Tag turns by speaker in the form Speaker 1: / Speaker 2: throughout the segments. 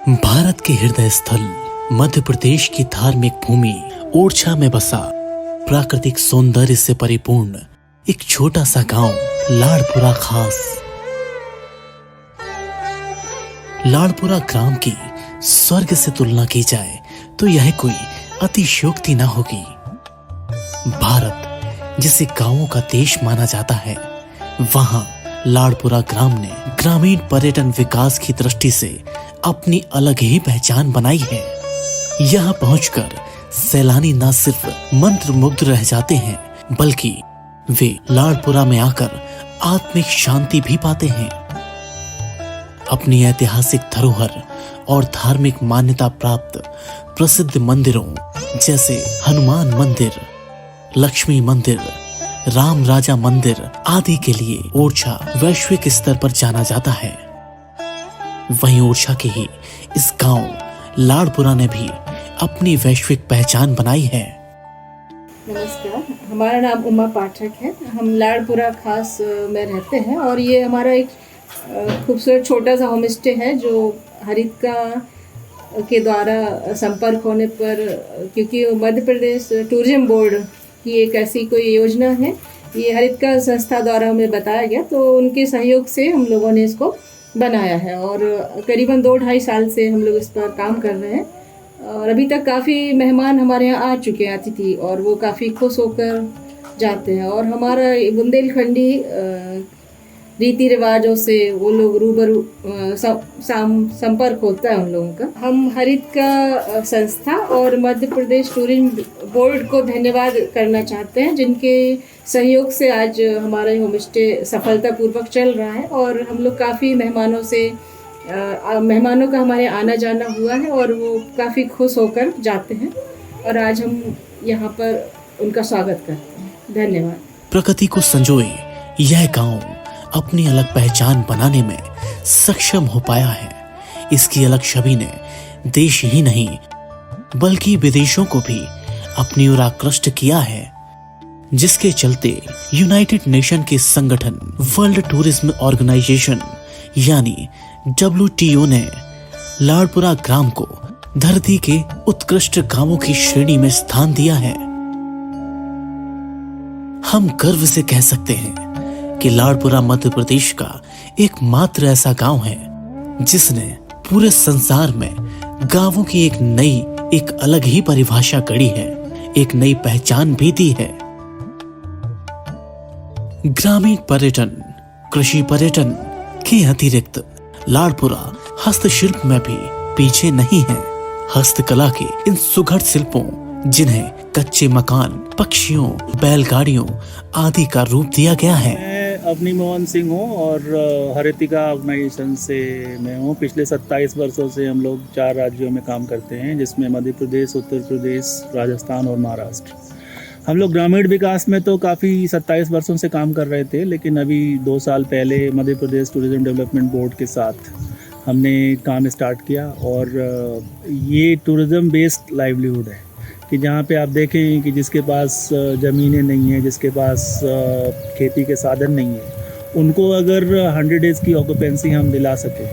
Speaker 1: भारत के हृदय स्थल मध्य प्रदेश की धार्मिक भूमि ओरछा में बसा प्राकृतिक सौंदर्य से परिपूर्ण एक छोटा सा गांव लाड़पुरा खास। लाड़पुरा ग्राम की स्वर्ग से तुलना की जाए तो यह कोई अतिशयोक्ति न होगी। भारत जिसे गांवों का देश माना जाता है, वहां लाड़पुरा ग्राम ने ग्रामीण पर्यटन विकास की दृष्टि से अपनी अलग ही पहचान बनाई है। यहाँ पहुंचकर सैलानी न सिर्फ मंत्रमुग्ध रह जाते हैं, बल्कि वे लाड़पुरा में आकर आत्मिक शांति भी पाते हैं। अपनी ऐतिहासिक धरोहर और धार्मिक मान्यता प्राप्त प्रसिद्ध मंदिरों जैसे हनुमान मंदिर, लक्ष्मी मंदिर, राम राजा मंदिर आदि के लिए ओरछा वैश्विक स्तर पर जाना जाता है। वहीं ओरछा के ही इस गांव लाड़पुरा ने भी अपनी वैश्विक पहचान बनाई है।
Speaker 2: नमस्कार, हमारा नाम उमा पाठक है। हम लाड़पुरा खास में रहते हैं और ये हमारा एक खूबसूरत छोटा सा होम स्टे है जो हरितका के द्वारा संपर्क होने पर, क्योंकि मध्य प्रदेश टूरिज्म बोर्ड की एक ऐसी कोई योजना है, ये हरितका संस्था द्वारा हमें बताया गया, तो उनके सहयोग से हम लोगों ने इसको बनाया है और करीबन 2-2.5 साल से हम लोग इस पर काम कर रहे हैं। और अभी तक काफ़ी मेहमान हमारे यहाँ आ चुके हैं, अतिथि, और वो काफ़ी खुश होकर जाते हैं। और हमारा बुंदेलखंडी रीति रिवाजों से वो लोग रूबरू संपर्क होता है उन लोगों का। हम हरित का संस्था और मध्य प्रदेश टूरिज्म बोर्ड को धन्यवाद करना चाहते हैं, जिनके सहयोग से आज हमारा होम स्टे सफलतापूर्वक चल रहा है और हम लोग काफ़ी मेहमानों का हमारे आना जाना हुआ है और वो काफ़ी खुश होकर जाते हैं और आज हम यहाँ पर उनका स्वागत करते हैं। धन्यवाद।
Speaker 1: प्रकृति को संजोए यह गांव अपनी अलग पहचान बनाने में सक्षम हो पाया है। इसकी अलग छवि ने देश ही नहीं बल्कि विदेशों को भी अपनी ओर आकृष्ट किया है, जिसके चलते यूनाइटेड नेशन के संगठन वर्ल्ड टूरिज्म ऑर्गेनाइजेशन यानी WTO ने लाड़पुरा ग्राम को धरती के उत्कृष्ट गांवों की श्रेणी में स्थान दिया है। हम गर्व से कह सकते हैं कि लाड़पुरा मध्य प्रदेश का एकमात्र ऐसा गांव है जिसने पूरे संसार में गांवों की एक अलग ही परिभाषा गढ़ी है, एक नई पहचान भी दी है। ग्रामीण पर्यटन, कृषि पर्यटन के अतिरिक्त लाड़पुरा हस्तशिल्प में भी पीछे नहीं है। हस्तकला के इन सुघड़ शिल्पों जिन्हें कच्चे मकान, पक्षियों, बैलगाड़ियों आदि का रूप दिया गया है।
Speaker 3: मैं अवनी मोहन सिंह हूँ और हरितिका ऑर्गेनाइजेशन से मैं हूँ। पिछले 27 वर्षों से हम लोग 4 राज्यों में काम करते हैं, जिसमें मध्य प्रदेश, उत्तर प्रदेश, राजस्थान और महाराष्ट्र। हम लोग ग्रामीण विकास में तो काफ़ी 27 वर्षों से काम कर रहे थे, लेकिन अभी 2 साल पहले Madhya Pradesh tourism development board के साथ हमने काम स्टार्ट किया और ये टूरिज़्म बेस्ड लाइवलीहुड है कि जहाँ पे आप देखें कि जिसके पास ज़मीनें नहीं हैं, जिसके पास खेती के साधन नहीं है, उनको अगर 100 डेज़ की ऑक्यूपेंसी हम दिला सकें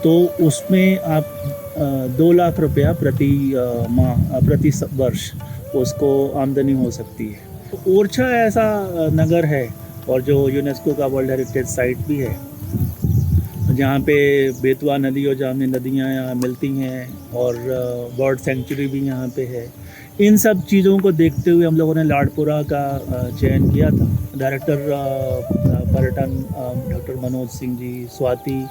Speaker 3: तो उसमें आप 2 लाख रुपया प्रति वर्ष उसको आमदनी हो सकती है। तो ओरछा ऐसा नगर है और जो यूनेस्को का वर्ल्ड हेरिटेज साइट भी है, जहाँ पे बेतवा नदी और जामनी नदियाँ यहाँ मिलती हैं और बर्ड सेंचुरी भी यहाँ पे है। इन सब चीज़ों को देखते हुए हम लोगों ने लाड़पुरा का चयन किया था। डायरेक्टर पर्यटन डॉक्टर मनोज सिंह जी, स्वाति,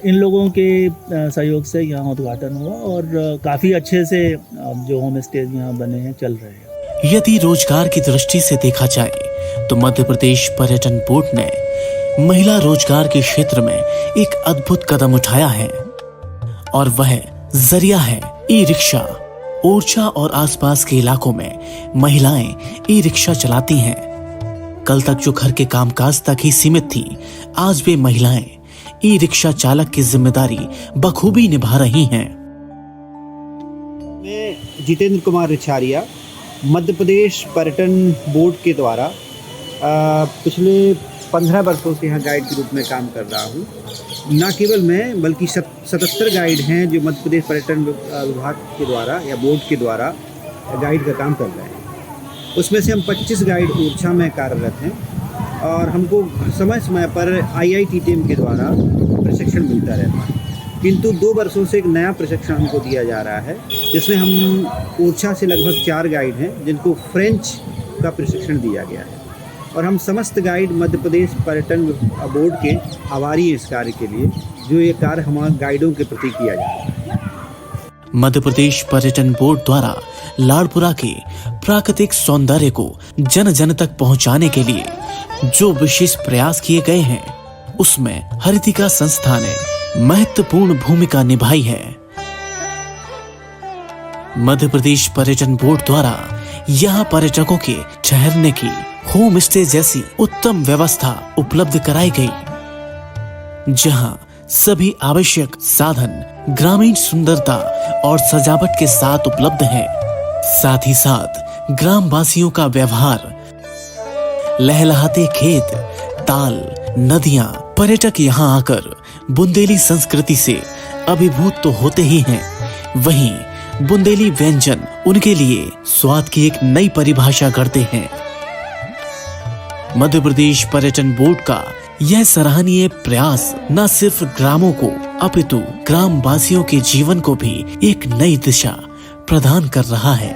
Speaker 3: इन लोगों के सहयोग से यहाँ उद्घाटन हुआ और काफ़ी अच्छे से जो होम स्टेज यहाँ बने हैं चल रहे हैं।
Speaker 1: यदि रोजगार की दृष्टि से देखा जाए तो मध्य प्रदेश पर्यटन बोर्ड ने महिला रोजगार के क्षेत्र में एक अद्भुत कदम उठाया है और वह जरिया है ई-रिक्शा। ओरछा और आसपास के इलाकों में महिलाएं ई-रिक्शा चलाती हैं। कल तक जो घर के कामकाज तक ही सीमित थी, आज वे महिलाएं ई-रिक्शा चालक की जिम्मेदारी बखूबी निभा रही हैं।
Speaker 4: मैं जितेंद्र कुमार रिछारिया, मध्य प्रदेश पर्यटन बोर्ड के द्वारा पिछले 15 वर्षों से यहाँ गाइड के रूप में काम कर रहा हूँ। न केवल मैं बल्कि 77 गाइड हैं जो मध्य प्रदेश पर्यटन विभाग के द्वारा या बोर्ड के द्वारा गाइड का काम कर रहे हैं। उसमें से हम 25 गाइड ओरछा में कार्यरत हैं और हमको समय समय पर IITTM के द्वारा प्रशिक्षण मिलता रहता है। किंतु 2 वर्षों से एक नया प्रशिक्षण हमको दिया जा रहा है जिसमें हम ओरछा से लगभग 4 गाइड हैं जिनको फ्रेंच का प्रशिक्षण दिया गया है और हम समस्त गाइड मध्य प्रदेश पर्यटन बोर्ड के आभारी हैं इस कार्य के लिए जो ये कार्य हमारे गाइडों के प्रति किया जा रहा है।
Speaker 1: मध्य प्रदेश पर्यटन बोर्ड द्वारा लाड़पुरा के प्राकृतिक सौंदर्य को जन जन तक पहुंचाने के लिए जो विशेष प्रयास किए गए हैं उसमें हरितिका संस्था ने महत्वपूर्ण भूमिका निभाई है। मध्य प्रदेश पर्यटन बोर्ड द्वारा यहाँ पर्यटकों के ठहरने की होम स्टे जैसी उत्तम व्यवस्था उपलब्ध कराई गई, जहां सभी आवश्यक साधन ग्रामीण सुंदरता और सजावट के साथ उपलब्ध हैं। साथ ही साथ ग्राम वासियों का व्यवहार, लहलहाते खेत, ताल, नदियां, पर्यटक यहां आकर बुंदेली संस्कृति से अभिभूत तो होते ही हैं, वहीं बुंदेली व्यंजन उनके लिए स्वाद की एक नई परिभाषा गढ़ते हैं। मध्य प्रदेश पर्यटन बोर्ड का यह सराहनीय प्रयास न सिर्फ ग्रामों को अपितु ग्राम वासियों के जीवन को भी एक नई दिशा प्रदान कर रहा है।